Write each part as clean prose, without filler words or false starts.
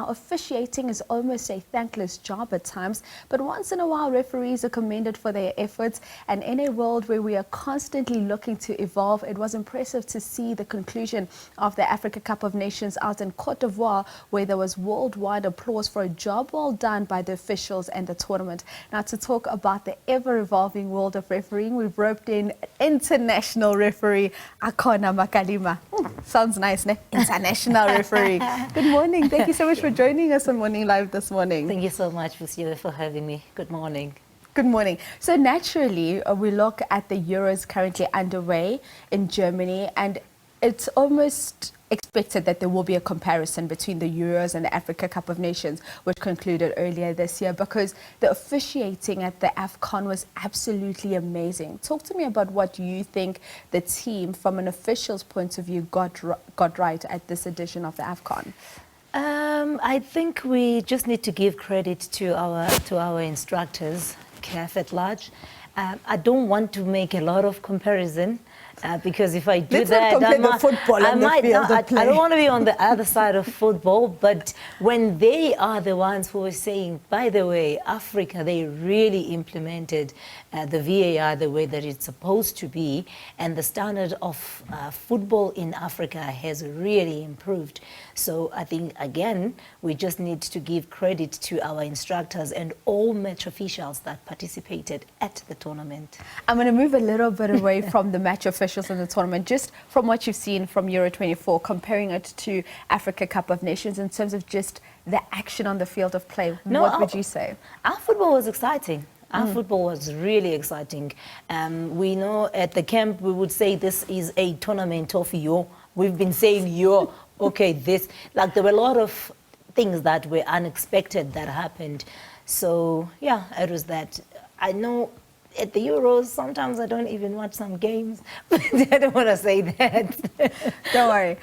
officiating is almost a thankless job at times, but once in a while, referees are commended for their efforts. And in a world where we are constantly looking to evolve, it was impressive to see the conclusion of the Africa Cup of Nations out in Cote d'Ivoire, where there was worldwide applause for a job well done by the officials and the tournament. Now, to talk about the ever-evolving world of refereeing, we've roped in international referee Akhona Makalima. Sounds nice, ne? International referee. Good morning. Thank you so much for joining us on Morning Live this morning. Thank you so much, Lucia, for having me. Good morning. Good morning. So naturally, we look at the Euros currently underway in Germany, and it's almost expected that there will be a comparison between the Euros and the Africa Cup of Nations, which concluded earlier this year, because the officiating at the AFCON was absolutely amazing. Talk to me about what you think the team, from an official's point of view, got right at this edition of the AFCON. I think we just need to give credit to our instructors, CAF at large. I don't want to make a lot of comparison. Because if I do I don't want to be on the other side of football, but when they are the ones who are saying, by the way, Africa, they really implemented the VAR the way that it's supposed to be, and the standard of football in Africa has really improved. So I think, again, we just need to give credit to our instructors and all match officials that participated at the tournament. I'm going to move a little bit away from the match officials in the tournament, just from what you've seen from Euro 24, comparing it to Africa Cup of Nations in terms of just the action on the field of play. What would you say? Our football was exciting. Our football was really exciting. We know at the camp we would say this is a tournament of yo. We've been saying yo. Okay, this, like, there were a lot of things that were unexpected that happened. So yeah, it was that. I know at the Euros, sometimes I don't even watch some games, but I don't want to say that. Don't worry.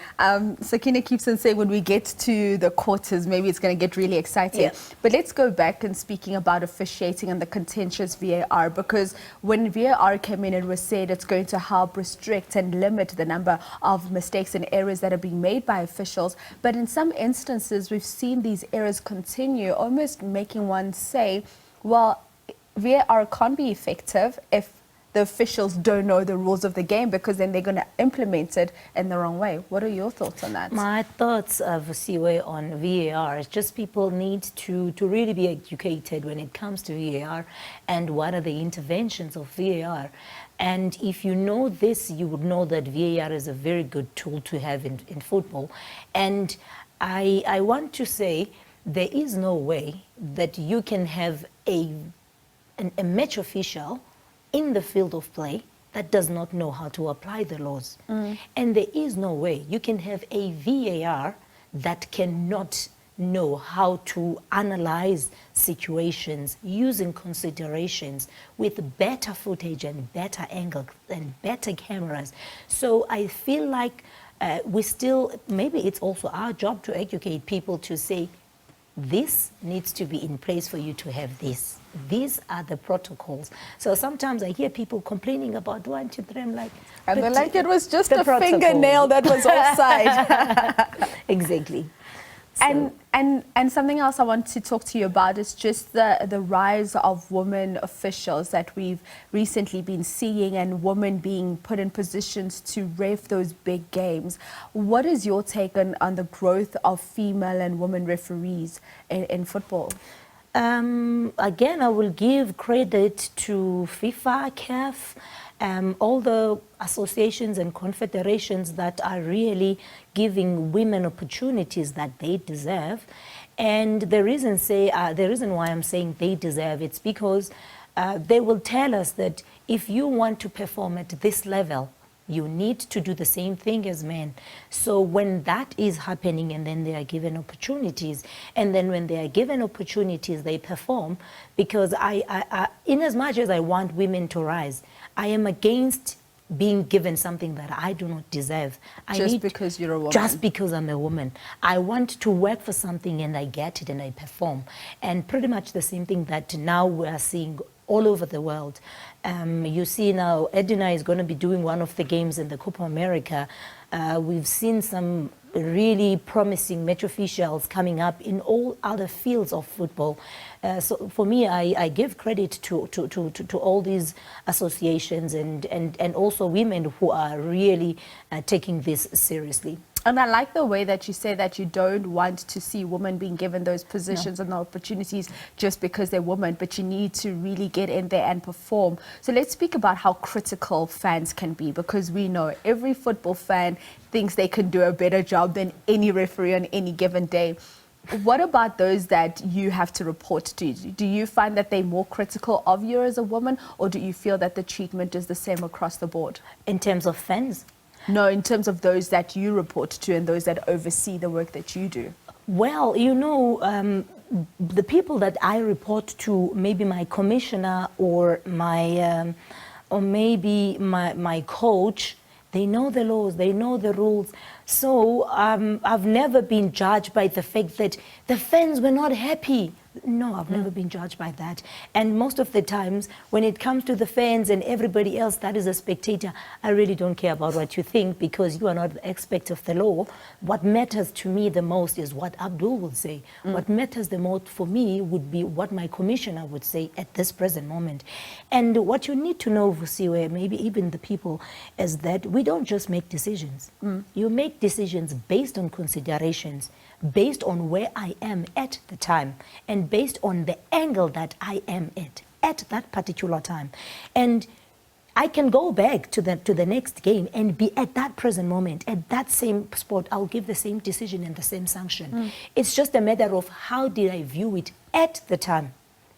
Sakina keeps on saying when we get to the quarters, maybe it's going to get really exciting. Yeah. But let's go back and speaking about officiating and the contentious VAR, because when VAR came in, it was said it's going to help restrict and limit the number of mistakes and errors that are being made by officials. But in some instances, we've seen these errors continue, almost making one say, well, VAR can't be effective if the officials don't know the rules of the game, because then they're going to implement it in the wrong way. What are your thoughts on that? My thoughts, Siwe, on VAR is just people need to really be educated when it comes to VAR and what are the interventions of VAR. And if you know this, you would know that VAR is a very good tool to have in football. And I want to say there is no way that you can have a match official in the field of play that does not know how to apply the laws. And there is no way you can have a VAR that cannot know how to analyze situations using considerations with better footage and better angles and better cameras. So I feel like we still, maybe it's also our job to educate people to say, this needs to be in place for you to have this. These are the protocols. So sometimes I hear people complaining about 1, 2, 3. I'm like, and they're like, it was just a fingernail that was offside. Exactly. So. And something else I want to talk to you about is just the rise of women officials that we've recently been seeing, and women being put in positions to ref those big games. What is your take on the growth of female and women referees in football? Again, I will give credit to FIFA, CAF, all the associations and confederations that are really giving women opportunities that they deserve. And the reason why I'm saying they deserve, it's because they will tell us that if you want to perform at this level, you need to do the same thing as men. So when that is happening, and then they are given opportunities, and then when they are given opportunities, they perform. Because in as much as I want women to rise, I am against being given something that I do not deserve. Just because you're a woman? Just because I'm a woman. I want to work for something and I get it and I perform. And pretty much the same thing that now we are seeing all over the world. You see now Edina is going to be doing one of the games in the Copa America. We've seen some really promising match officials coming up in all other fields of football. So for me, I give credit to all these associations and also women who are really taking this seriously. And I like the way that you say that you don't want to see women being given those positions and the opportunities just because they're women, but you need to really get in there and perform. So let's speak about how critical fans can be, because we know every football fan thinks they can do a better job than any referee on any given day. What about those that you have to report to? Do you find that they're more critical of you as a woman, or do you feel that the treatment is the same across the board? In terms of fans? No, in terms of those that you report to and those that oversee the work that you do. Well, you know, the people that I report to, maybe my commissioner or my, or maybe my coach, they know the laws, they know the rules. So I've never been judged by the fact that the fans were not happy. No, I've never been judged by that. And most of the times, when it comes to the fans and everybody else that is a spectator, I really don't care about what you think, because you are not the expert of the law. What matters to me the most is what Abdul would say. What matters the most for me would be what my commissioner would say at this present moment. And what you need to know, Vusiwe, maybe even the people, is that we don't just make decisions. You make decisions based on considerations, based on where I am at the time, and based on the angle that I am at that particular time. And I can go back to the next game and be at that present moment, at that same spot. I'll give the same decision and the same sanction. It's just a matter of how did I view it at the time.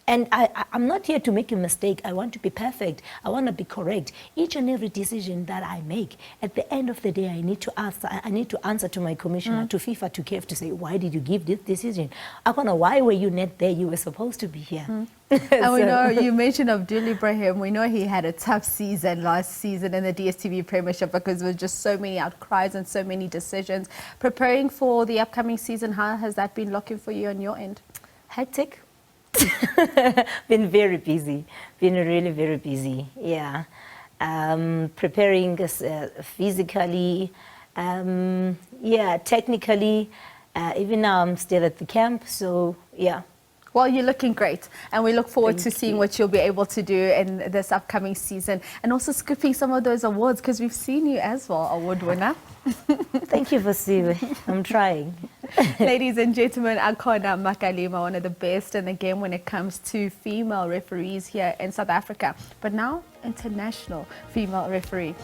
And I'm not here to make a mistake. I want to be perfect. I want to be correct. Each and every decision that I make, at the end of the day, I need to answer to my commissioner, to FIFA, to CAF, to say, why did you give this decision? Akhona, why were you not there? You were supposed to be here. And we know, you mentioned Abdul Ibrahim, we know he had a tough season last season in the DStv Premiership because there was just so many outcries and so many decisions. Preparing for the upcoming season, how has that been looking for you on your end? Hectic. Been very busy, been really very busy, yeah. Preparing physically, yeah, technically, even now I'm still at the camp, so yeah. Well, you're looking great, and we look forward to Thank seeing you. what you'll be able to do in this upcoming season, and also scooping some of those awards, because we've seen you as well, award winner. Thank you, Vasiwe. I'm trying. Ladies and gentlemen, Akhona Makalima, one of the best in the game when it comes to female referees here in South Africa, but now international female referee.